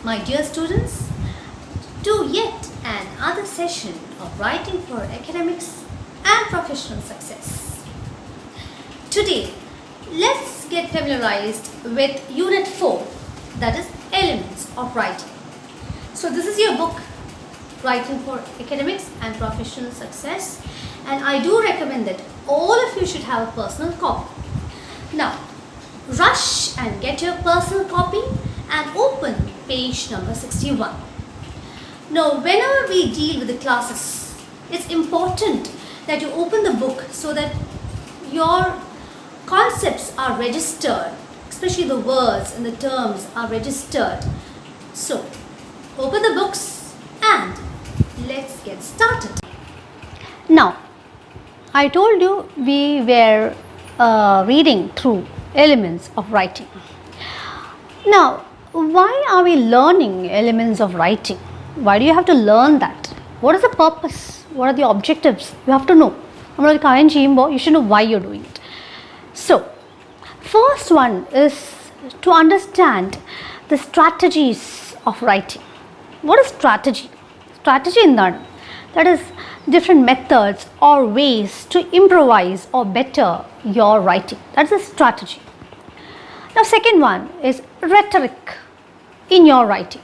my dear students, to yet another session of Writing for Academics and Professional Success. Today, let's get familiarized with Unit 4, that is Elements of Writing. So this is your book, Writing for Academics and Professional Success, and I do recommend that all of you should have a personal copy. Now, rush and get your personal copy and open page number 61. Now, whenever we deal with the classes, it's important that you open the book so that your concepts are registered, especially the words and the terms are registered. So, open the books and let's get started. Now, I told you we were reading through elements of writing. Now, why are we learning elements of writing? Why do you have to learn that? What is the purpose? What are the objectives? You have to know. You should know why you're doing it. So, first one is to understand the strategies of writing. What is strategy? Strategy in that is different methods or ways to improvise or better your writing. That's a strategy. Now, second one is rhetoric in your writing.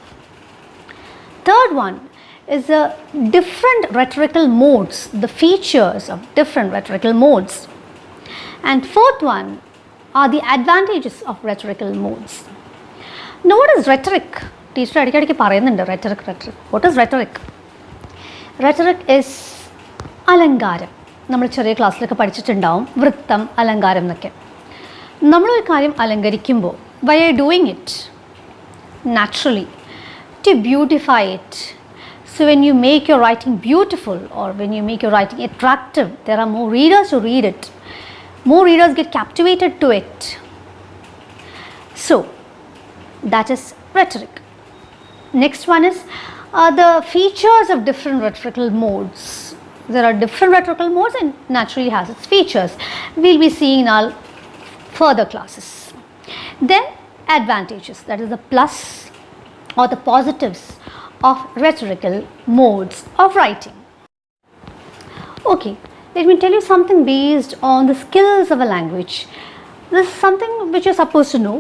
Third one is the different rhetorical modes, the features of different rhetorical modes. And fourth one are the advantages of rhetorical modes. Now, what is rhetoric? Teacher, rhetoric. What is rhetoric? Rhetoric is alangaram. നമ്മൾ ചെറിയ ക്ലാസ്സിലൊക്കെ പഠിച്ചിട്ടുണ്ടാവും വൃത്തം അലങ്കാരം എന്നൊക്കെ. നമ്മളൊരു കാര്യം അലങ്കരിക്കുമ്പോൾ by doing it naturally to beautify it. So when you make your writing beautiful or when you make your writing attractive, there are more readers to read it. More readers get captivated to it. So that is rhetoric. Next one is the features of different rhetorical modes. There are different rhetorical modes and naturally has its features. We'll be seeing in our further classes. Then advantages, that is the plus or the positives of rhetorical modes of writing. Okay, let me tell you something based on the skills of a language. This is something which you're supposed to know.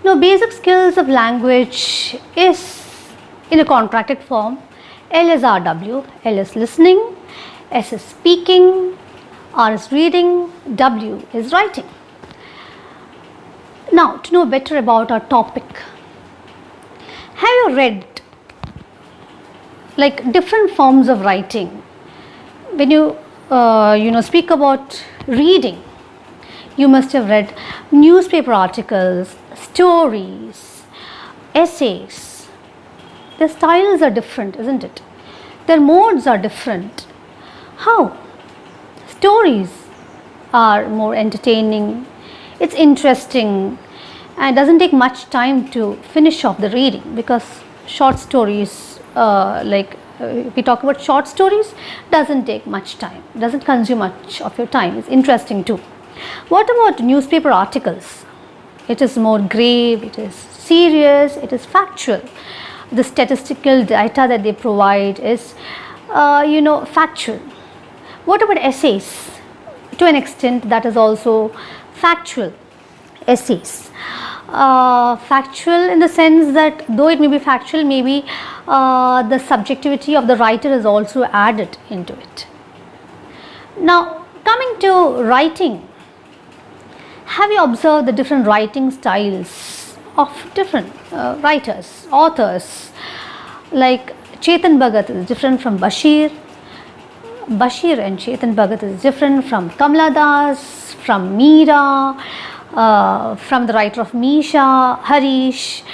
Now, basic skills of language is in a contracted form. L is RW, L is listening, S is speaking, R is reading, W is writing. Now, to know better about our topic, have you read like different forms of writing? When you speak about reading, you must have read newspaper articles, stories, essays. Their styles are different, isn't it? Their modes are different. How? Stories are more entertaining, it's interesting, and it doesn't take much time to finish off the reading because short stories, if we talk about short stories, doesn't take much time, doesn't consume much of your time, it's interesting too. What about newspaper articles? It is more grave, it is serious, it is factual. The statistical data that they provide is factual. What about essays? To an extent, that is also factual. Essays, factual in the sense that though it may be factual, maybe the subjectivity of the writer is also added into it. Now, coming to writing, have you observed the different writing styles of different writers, authors? Like Chetan Bhagat is different from Bashir. Bashir and Chetan Bhagat is different from Kamala Das, from Meera, from the writer of Misha, Harish.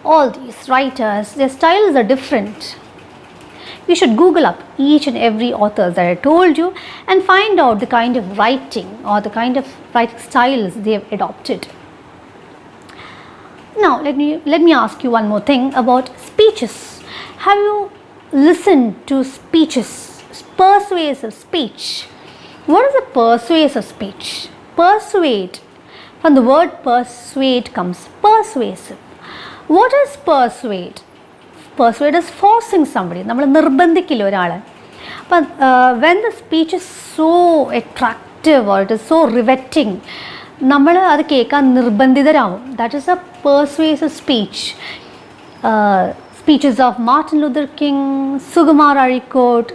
All these writers, their styles are different. You should Google up each and every author that I told you and find out the kind of writing or the kind of writing styles they have adopted. Now, let me ask you one more thing about speeches. Have you listened to speeches, persuasive speech? What is a persuasive speech? Persuade, from the word persuade comes persuasive. What is persuade? persuade is forcing somebody. നമ്മൾ നിർബന്ധിക്കില്ല ഒരാളെ. But when the speech is so attractive or it is so riveting, നമ്മൾ അത് കേൾക്കാൻ നിർബന്ധിതരാകും. That is a persuasive speech. Speeches of Martin Luther King, Sukumar Arikot.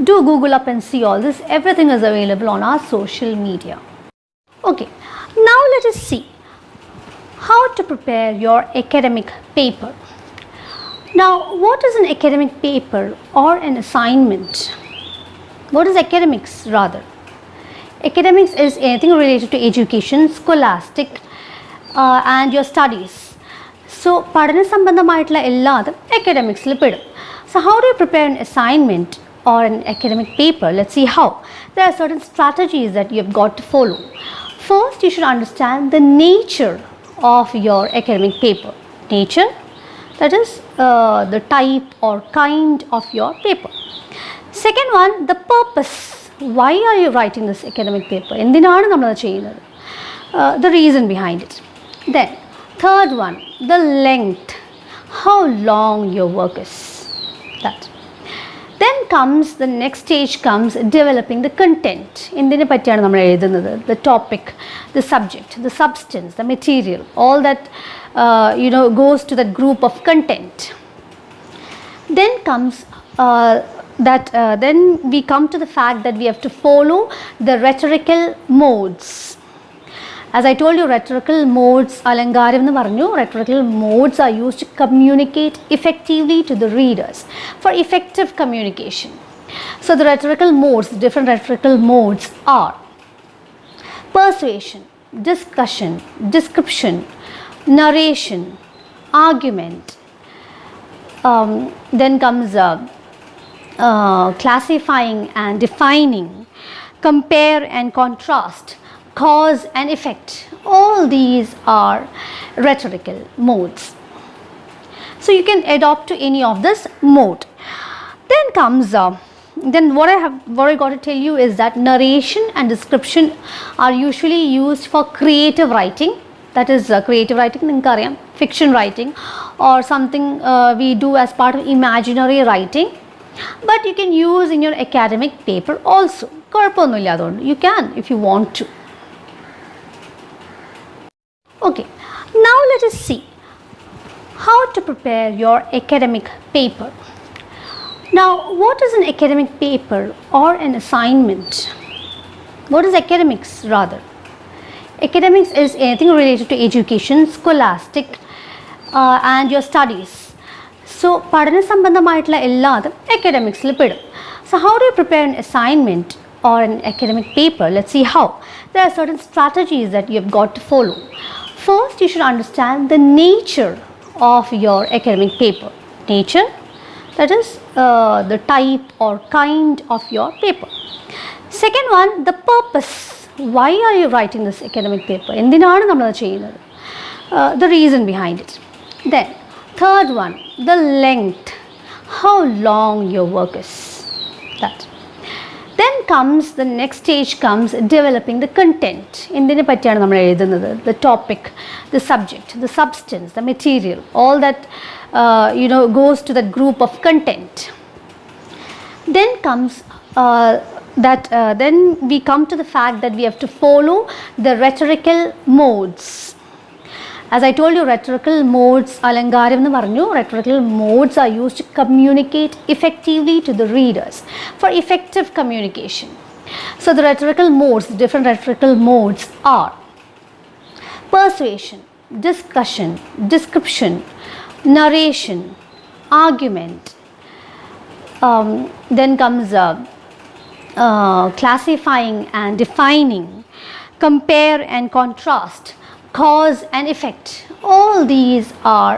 Do Google up and see all this. Everything is available on our social media. Okay, now let us see how to prepare your academic paper. Now, what is an academic paper or an assignment? What is academics rather? Academics is anything related to education, scholastic, and your studies. So, പഠന സംബന്ധമായിട്ടുള്ള എല്ലാതും academicsൽ പെടും. So, how do you prepare an assignment or an academic paper? Let's see how. There are certain strategies that you have got to follow. First, you should understand the nature of your academic paper. Nature, that is the type or kind of your paper. Second one, the purpose. Why are you writing this academic paper? എന്തിനാണ് നമ്മൾ അത് ചെയ്യുന്നത്? The reason behind it. Then, third one, the length. How long your work is. That. Then comes the next stage comes developing the content. എന്തിനെ പറ്റിയാണ് നമ്മൾ എഴുതുന്നത്? The topic, the subject, the substance, the material, all that goes to that group of content. Then comes then we come to the fact that we have to follow the rhetorical modes. As I told you, rhetorical modes, alangaram ennu paranju, rhetorical modes are used to communicate effectively to the readers for effective communication. So the rhetorical modes, different rhetorical modes are persuasion, discussion, description, narration, argument. Then comes classifying and defining, compare and contrast, cause and effect. All these are rhetorical modes. So you can adopt to any of this mode. Then comes then what I got to tell you is that narration and description are usually used for creative writing. That is creative writing, ninkariyam, fiction writing, or something we do as part of imaginary writing. But you can use in your academic paper also. കുഴപ്പമൊന്നുമില്ല അതുകൊണ്ട്. You can if you want to. Okay, now let us see how to prepare your academic paper. Now, what is an academic paper or an assignment? What is academics rather? Academics is anything related to education, scholastic, and your studies. So, പഠന സംബന്ധമായിട്ടുള്ള എല്ലാതും academicsൽ പെടും. So, how do you prepare an assignment or an academic paper? Let's see how. There are certain strategies that you have got to follow. First, you should understand the nature of your academic paper. Nature, that is the type or kind of your paper. Second one, the purpose. Why are you writing this academic paper? എന്തിനാണ് നമ്മൾ അത് ചെയ്യുന്നത്? The reason behind it. Then, third one, the length. How long your work is. That. Then comes the next stage comes developing the content. എന്തിനെ പറ്റിയാണ് നമ്മൾ എഴുതുന്നത്? The topic, the subject, the substance, the material, all that goes to that group of content. Then comes then we come to the fact that we have to follow the rhetorical modes. As I told you, rhetorical modes, alangaram ennu paranju, rhetorical modes are used to communicate effectively to the readers for effective communication. So the rhetorical modes, different rhetorical modes are persuasion, discussion, description, narration, argument. Then comes classifying and defining, compare and contrast, cause and effect. All these are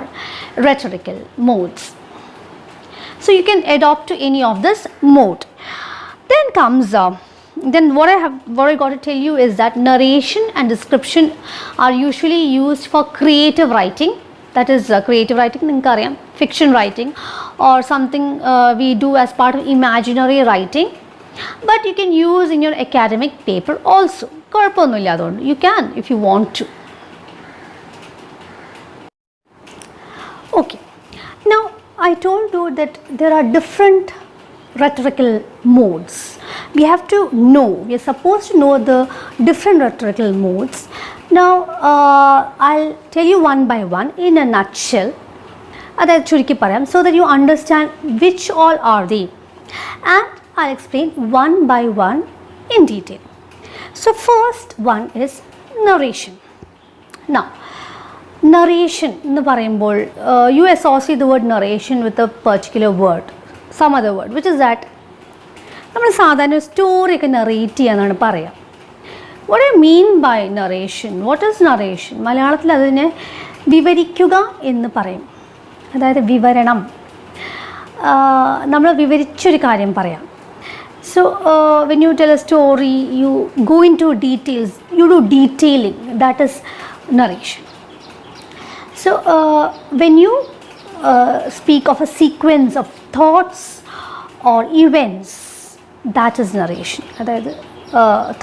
rhetorical modes. So you can adopt to any of this mode. Then comes then what I got to tell you is that narration and description are usually used for creative writing. That is creative writing, ninkariyam, fiction writing, or something we do as part of imaginary writing. But you can use in your academic paper also. കുഴപ്പമൊന്നുമില്ല അതുകൊണ്ട്. You can if you want to. Okay, now I told you that there are different rhetorical modes. We have to know, we are supposed to know the different rhetorical modes. Now, I'll tell you one by one in a nutshell, so that you understand which all are they, and I'll explain one by one in detail. So, first one is narration. Now, narration, you associate the word narration with a particular word, some other word, which is that we story narrate. What do I mean by narration? What is narration? മലയാളത്തിൽ അതിനെ വിവരിക്കുക എന്ന് പറയും. അതായത് വിവരണം. നമ്മൾ വിവരിച്ചൊരു കാര്യം പറയാം. So when you tell a story, you go into details, you do detailing, that is narration. So when you speak of a sequence of thoughts or events, that is narration. അതായത്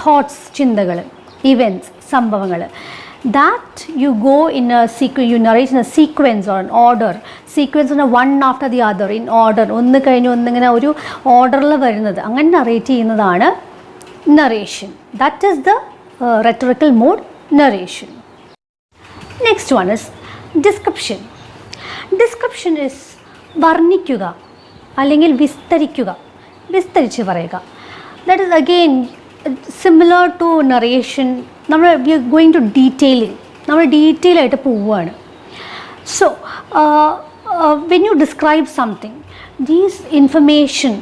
thoughts, ചിന്തകൾ, events, സംഭവങ്ങൾ, that you go in a sequence, you narrate in a sequence or an order, sequence in a one after the other, in order, ഒന്ന് കഴിഞ്ഞ് ഒന്നിങ്ങനെ ഒരു ഓർഡറിൽ വരുന്നത്, അങ്ങനെ നറേറ്റ് ചെയ്യുന്നതാണ് narration. That is the rhetorical mode, narration. Next one is description. Description is വർണ്ണിക്കുക അല്ലെങ്കിൽ വിസ്തരിക്കുക, വിസ്തരിച്ച് പറയുക. That is again similar to narration. We are going to detailing. നമ്മൾ ഡീറ്റെയിൽ ആയിട്ട് പോവുകയാണ്. So when you describe something, these information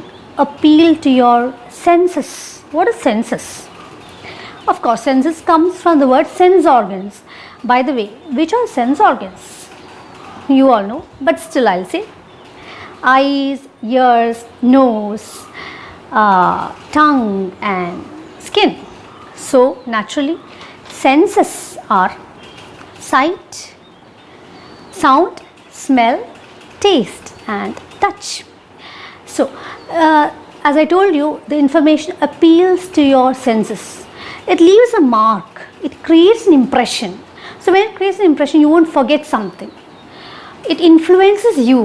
appeal to your senses. What is senses? Of course, senses comes from the word sense organs. By the way, which are sense organs? You all know, but still I'll say eyes, ears, nose, tongue and skin. So naturally, senses are sight, sound, smell, taste and touch. So as I told you, the information appeals to your senses. It leaves a mark, it creates an impression. So when it creates an impression, you won't forget something. It influences you.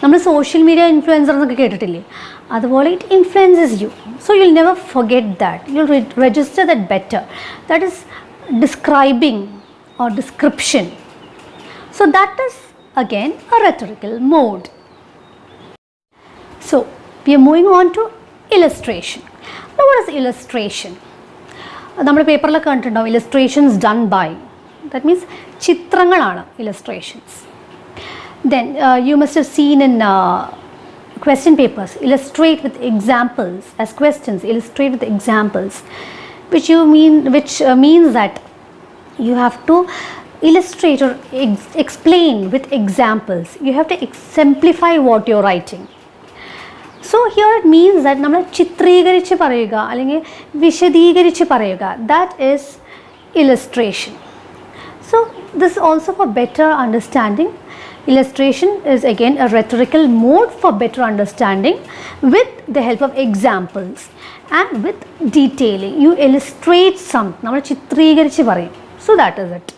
നമ്മൾ social media influencer എന്നൊക്കെ കേട്ടിട്ടില്ലേ, അതുപോലെ it influences you. So you'll never forget that, you'll register that better. That is describing or description. So that is again a rhetorical mode. So we are moving on to illustration. What is illustration? നമ്മുടെ പേപ്പറിലൊക്കെ കണ്ടിട്ടുണ്ടാവും illustrations done by. That means ചിത്രങ്ങളാണ് illustrations. Then you must have seen in question papers, illustrate with examples as questions, illustrate with examples, which means that you have to illustrate or explain with examples. You have to exemplify what you're writing. So here it means that നമ്മൾ ചിത്രീകരിച്ച് പറയുക അല്ലെങ്കിൽ വിശദീകരിച്ച് പറയുക, that is illustration. So this also for better understanding. Illustration is again a rhetorical mode for better understanding with the help of examples and with detailing. You illustrate something. നമ്മൾ ചിത്രീകരിച്ച് പറയും. So that is it.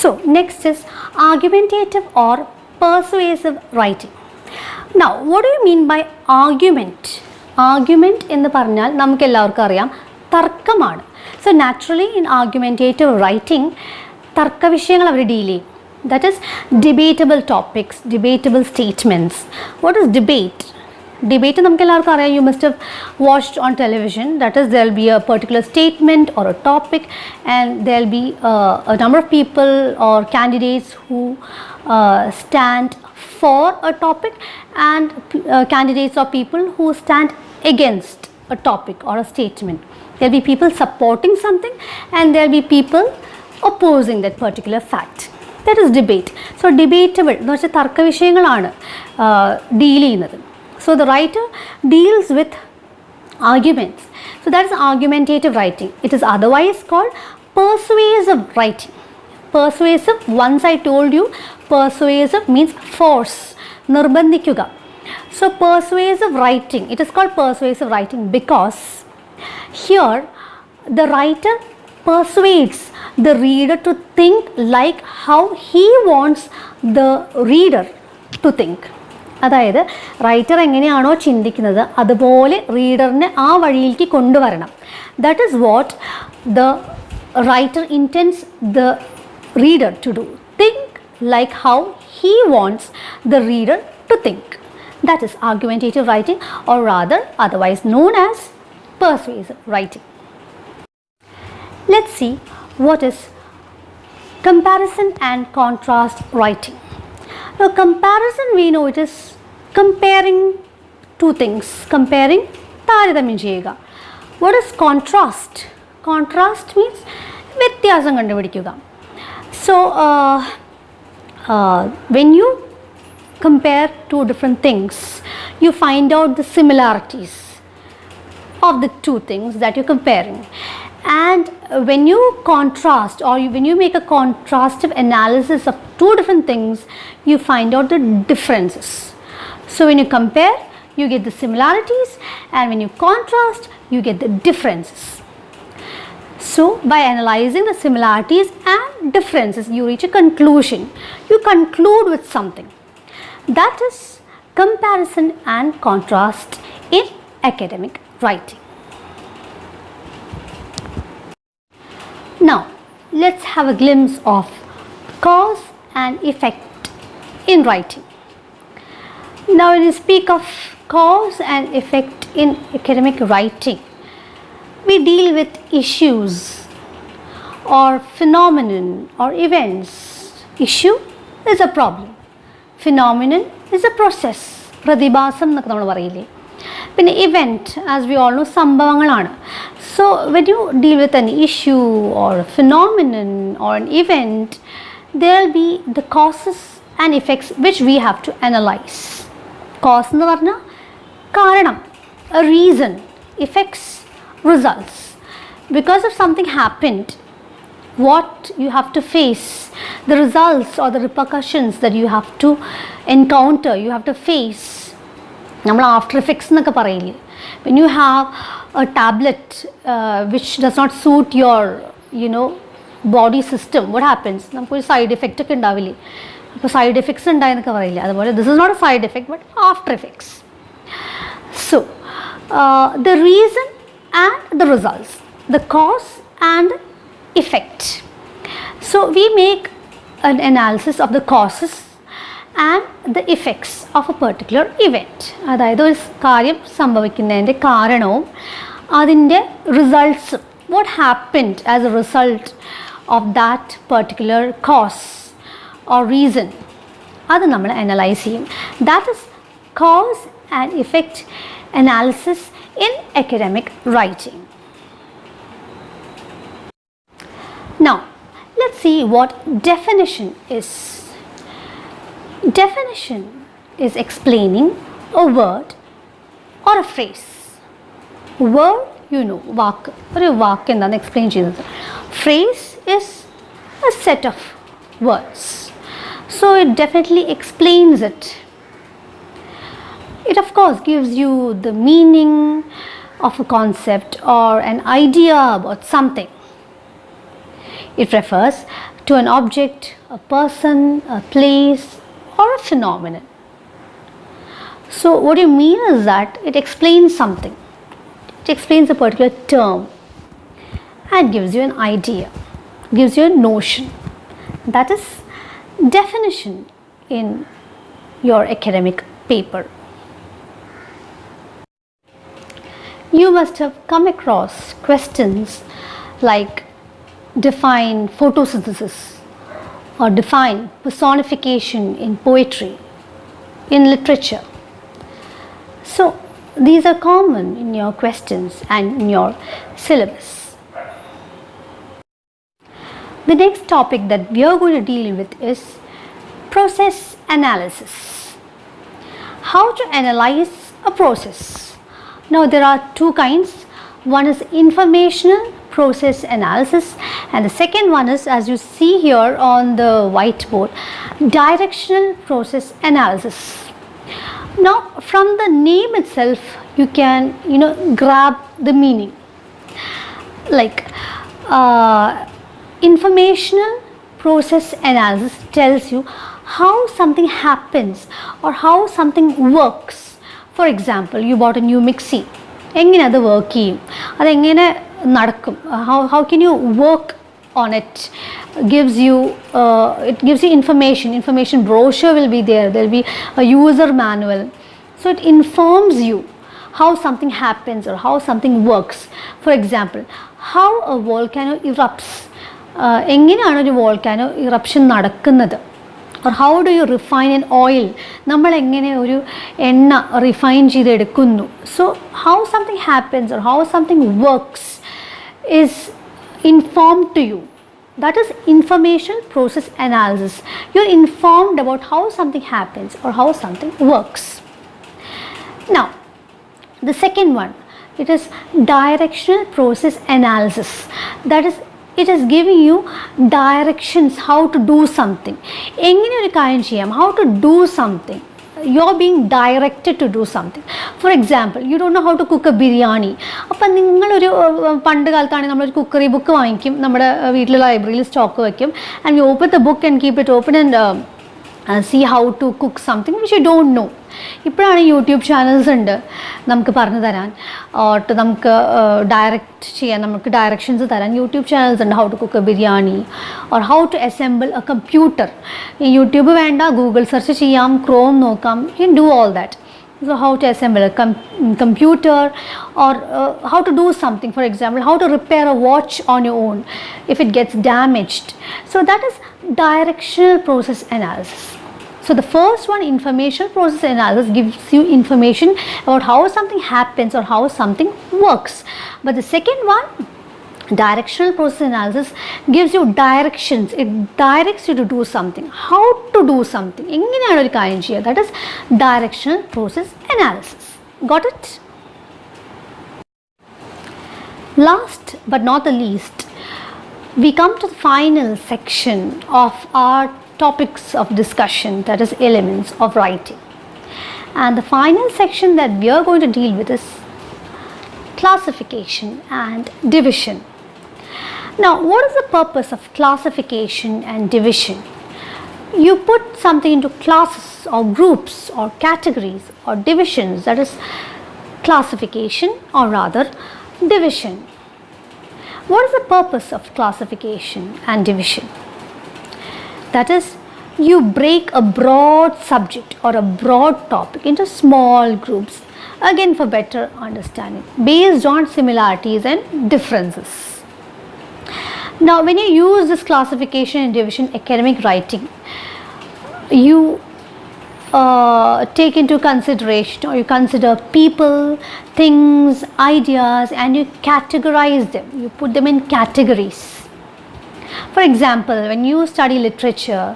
So next is argumentative or persuasive writing. Now what do you mean by argument? Argument എന്ന് പറഞ്ഞാൽ നമുക്ക് എല്ലാവർക്കും അറിയാം തർക്കമാണ്. So naturally in argumentative writing തർക്ക വിഷയങ്ങൾ അവർ ഡീൽ ചെയ്യും. That is debatable topics, debatable statements. What is debate? Debate namukku ellarkum ariyam, you must have watched on television. That is, there will be a particular statement or a topic and there will be a number of people or candidates who stand for a topic and candidates or people who stand against a topic or a statement. There will be people supporting something and there will be people opposing that particular fact. That is debate. So debatable എന്ന് വെച്ചാൽ തർക്ക വിഷയങ്ങളാണ് deal ചെയ്യുന്നത്. So the writer deals with arguments. So that is argumentative writing. It is otherwise called persuasive writing. Persuasive, once I told you, persuasive means force, നിർബന്ധിക്കുക. So persuasive writing, it is called persuasive writing because here the writer persuades the reader to think like how he wants the reader to think. അതായത് writer എങ്ങനെയാണോ ചിന്തിക്കുന്നത് അതുപോലെ റീഡറിനെ ആ വഴിയിലേക്ക് കൊണ്ടുവരണം. That is what the writer intense the reader to do. Think like how he wants the reader to think. That is argumentative writing, or rather otherwise known as persuasive writing. Let's see what is comparison and contrast writing. Now comparison, we know it is comparing two things, comparing താരതമ്യം ചെയ്യുക. What is contrast? Contrast means വ്യത്യാസം കണ്ടുപിടിക്കുക. So when you compare two different things, you find out the similarities of the two things that you're comparing. And when you contrast, or when you make a contrastive analysis of two different things, you find out the differences. So when you compare, you get the similarities, and when you contrast, you get the differences. So by analyzing the similarities and differences, you reach a conclusion. You conclude with something. That is comparison and contrast in academic writing. Now let's have a glimpse of cause and effect in writing. Now when you speak of cause and effect in academic writing, we deal with issues or phenomenon or events. Issue is a problem. Phenomenon is a process. പ്രതിഭാസം എന്നൊക്കെ നമ്മൾ പറയില്ലേ. പിന്നെ event, as we all know, സംഭവങ്ങളാണ്. So when you deal with an issue or a phenomenon or an event, there will be the causes and effects which we have to analyze. Cause എന്ന് പറഞ്ഞാൽ കാരണം, a reason. Effects, results. Because if something happened, what you have to face, the results or the repercussions that you have to encounter, you have to face. നമ്മൾ after effects എന്നൊക്കെ പറയില്ലേ. when you have a tablet which does not suit your body system, what happens? നമുക്കൊരു side effect ഒക്കെ ഉണ്ടാവില്ലേ. അപ്പോൾ side effects ഉണ്ടായെന്നൊക്കെ പറയില്ലേ. അതുപോലെ this is not a side effect but after effects. So the reason and the results, the cause and effect. So we make an analysis of the causes and the effects of a particular event. അതായത് ഒരു കാര്യം സംഭവിക്കുന്നതിൻ്റെ കാരണവും അതിൻ്റെ റിസൾട്ട്സും, what happened as a result of that particular cause or reason, അത് നമ്മൾ analyse ചെയ്യും. That is cause and effect analysis in academic writing. Now let's see what definition is. Definition is explaining a word or a phrase. Word, വാക്ക്, ഒരു വാക്ക് എന്താണെന്ന് explain ചെയ്യുന്നത്. Phrase is a set of words. So it definitely explains it. It of course gives you the meaning of a concept or an idea about something. It refers to an object, a person, a place, or a phenomenon. So what you mean is that it explains something. It explains a particular term and gives you an idea, gives you a notion. That is definition in your academic paper. You must have come across questions like define photosynthesis or define personification in poetry, in literature. So these are common in your questions and in your syllabus. The next topic that we are going to deal with is process analysis. How to analyze a process. Now there are two kinds. One is informational process analysis, and the second one is, as you see here on the whiteboard, directional process analysis. Now from the name itself you can grab the meaning. Like Informational process analysis tells you how something happens or how something works. For example, you bought a new mixie. എങ്ങനെ അത് work ചെയ്യും, അതെങ്ങനെ നടക്കും, how can you work on it, gives you it gives you information brochure will be there will be a user manual, so it informs you how something happens or how something works. For example, how a volcano erupts, എങ്ങനെയാണ് ഒരു volcano eruption നടക്കുന്നത്, or how do you refine an oil, നമ്മൾ എങ്ങനെ ഒരു എണ്ണ refine ചെയ്തെടുക്കുന്നു. So how something happens or how something works is informed to you. That is information process analysis. You're informed about how something happens or how something works. Now the second one, it is directional process analysis. That is, it is giving you directions how to do something. എങ്ങനെ ഒരു കാര്യം ചെയ്യാം, how to do something. You're being directed to do something. For example, you don't know how to cook a biryani. അപ്പം നിങ്ങളൊരു പണ്ട് കാലത്താണെങ്കിൽ നമ്മളൊരു cookery book വാങ്ങിക്കും, നമ്മുടെ വീട്ടിലെ ലൈബ്രറിയിൽ സ്റ്റോക്ക് വയ്ക്കും, and you open the book and keep it open and see how to cook something which you don't know. ഇപ്പോഴാണ് യൂട്യൂബ് ചാനൽസ് ഉണ്ട് നമുക്ക് പറഞ്ഞു തരാൻ, നമുക്ക് ഡയറക്റ്റ് ചെയ്യാൻ, നമുക്ക് ഡയറക്ഷൻസ് തരാൻ യൂട്യൂബ് ചാനൽസ് ഉണ്ട്. How to cook a biryani or how to assemble a computer. YouTube വേണ്ട, ഗൂഗിൾ സെർച്ച് ചെയ്യാം, ക്രോം നോക്കാം, you do all that. So how to assemble a computer, or how to do something, for example how to repair a watch on your own if it gets damaged. So that is directional process analysis. So the first one, information process analysis, gives you information about how something happens or how something works. But the second one, directional process analysis, gives you directions. It directs you to do something, how to do something, എങ്ങനെയാണ് ഒരു കാര്യം ചെയ്യുക. That is directional process analysis. Got it? Last but not the least, we come to the final section of our topics of discussion, that is elements of writing. And the final section that we are going to deal with is classification and division. Now, what is the purpose of classification and division? You put something into classes or groups or categories or divisions, that is classification or rather division. What is the purpose of classification and division? That is, you break a broad subject or a broad topic into small groups, again for better understanding, based on similarities and differences. Now when you use this classification and division academic writing, you take into consideration, or you consider people, things, ideas, and you categorize them. You put them in categories. For example, when you study literature,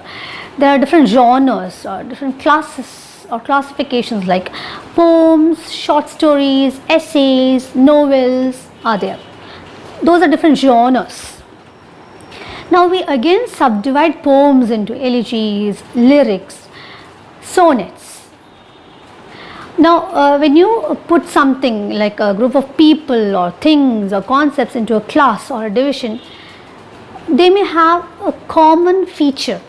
there are different genres or different classes or classifications like poems, short stories, essays, novels are there. Those are different genres. Now we again subdivide poems into elegies, lyrics, sonnets. Now when you put something like a group of people or things or concepts into a class or a division, they may have a common feature,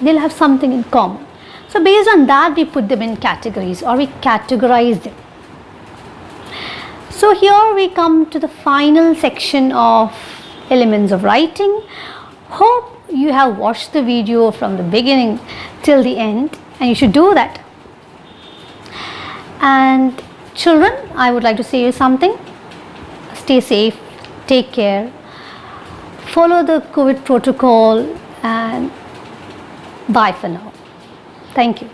they'll have something in common. So based on that we put them in categories or we categorize them. So here we come to the final section of elements of writing. Hope you have watched the video from the beginning till the end, and you should do that. And children, I would like to say you something. Stay safe, take care, follow the COVID protocol, and bye for now. Thank you.